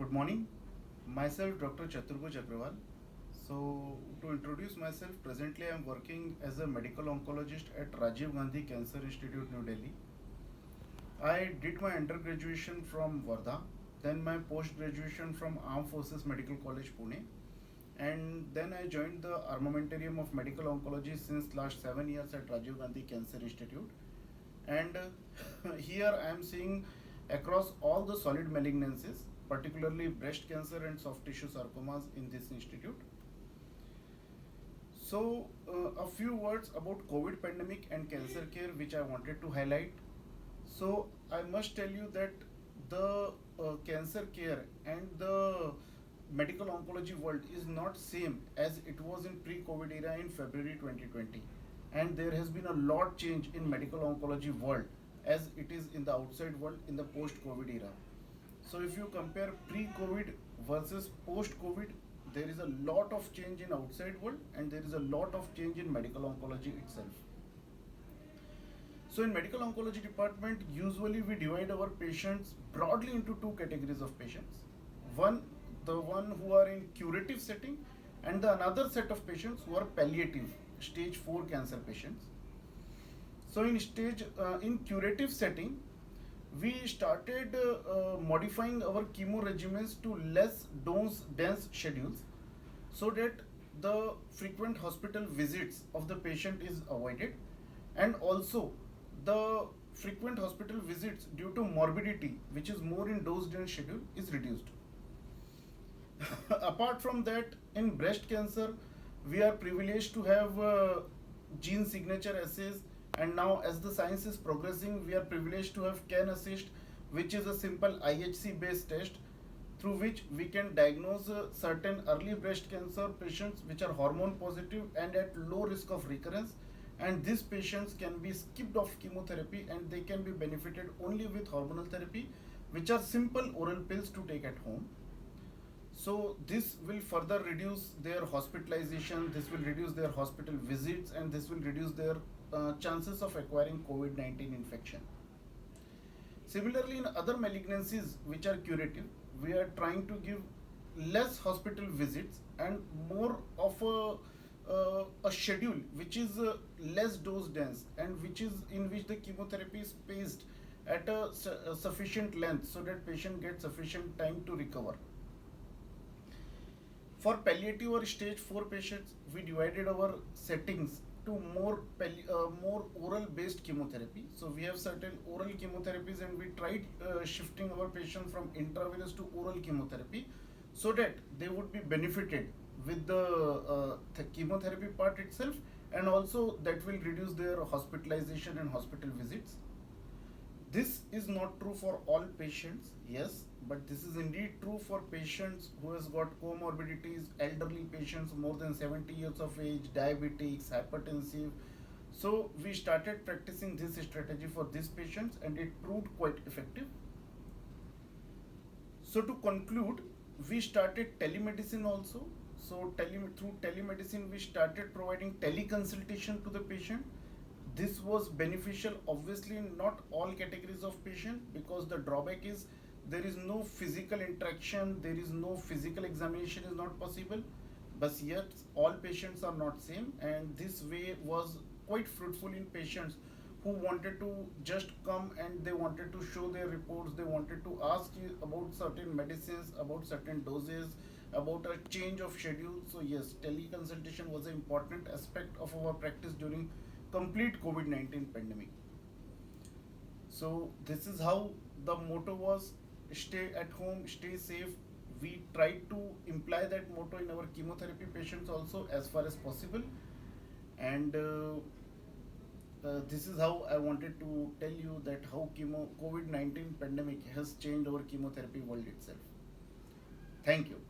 Good morning. Myself, Dr. Chaturbuj Agrawal. So, to introduce myself, presently I am working as a medical oncologist at Rajiv Gandhi Cancer Institute, New Delhi. I did my undergraduation from Wardha, then my post graduation from Armed Forces Medical College, Pune, and then I joined the armamentarium of medical oncology since last 7 years at Rajiv Gandhi Cancer Institute. And here I am seeing across all the solid malignancies, particularly breast cancer and soft tissue sarcomas in this institute. So, a few words about COVID pandemic and cancer care, which I wanted to highlight. So, I must tell you that the cancer care and the medical oncology world is not same as it was in pre-COVID era in February 2020, and there has been a lot change in medical oncology world as it is in the outside world in the post-COVID era. So if you compare pre-COVID versus post-COVID, there is a lot of change in outside world and there is a lot of change in medical oncology itself. So in medical oncology department, usually we divide our patients broadly into two categories of patients. One, the one who are in curative setting, and the another set of patients who are palliative, stage 4 cancer patients. So in curative setting, we started modifying our chemo regimens to less dose dense schedules so that the frequent hospital visits of the patient is avoided, and also the frequent hospital visits due to morbidity, which is more in dose dense schedule, is reduced. Apart from that, in breast cancer, we are privileged to have gene signature assays, and now as the science is progressing, we are privileged to have Can Assist, which is a simple IHC based test through which we can diagnose certain early breast cancer patients which are hormone positive and at low risk of recurrence, and these patients can be skipped off chemotherapy and they can be benefited only with hormonal therapy, which are simple oral pills to take at home. So this will further reduce their hospitalization, this will reduce their hospital visits, and this will reduce their chances of acquiring COVID-19 infection. Similarly, in other malignancies which are curative, we are trying to give less hospital visits and more of a schedule which is less dose dense and which is in which the chemotherapy is spaced at a sufficient length so that patient gets sufficient time to recover. For palliative or stage 4 patients, we divided our settings to more oral based chemotherapy. So we have certain oral chemotherapies and we tried shifting our patients from intravenous to oral chemotherapy so that they would be benefited with the chemotherapy part itself, and also that will reduce their hospitalization and hospital visits. This is not true for all patients, yes, but this is indeed true for patients who has got comorbidities, elderly patients more than 70 years of age, diabetics, hypertensive. So we started practicing this strategy for these patients and it proved quite effective. So to conclude, we started telemedicine also. So through telemedicine, we started providing teleconsultation to the patient. This was beneficial, obviously not all categories of patient, because the drawback is there is no physical interaction, there is no physical examination is not possible. But yet all patients are not same, and this way was quite fruitful in patients who wanted to just come and they wanted to show their reports, they wanted to ask you about certain medicines, about certain doses, about a change of schedule. So yes, teleconsultation was an important aspect of our practice during complete COVID-19 pandemic. So this is how the motto was: stay at home, stay safe. We tried to imply that motto in our chemotherapy patients also as far as possible, and this is how I wanted to tell you that how COVID-19 pandemic has changed our chemotherapy world itself. Thank you.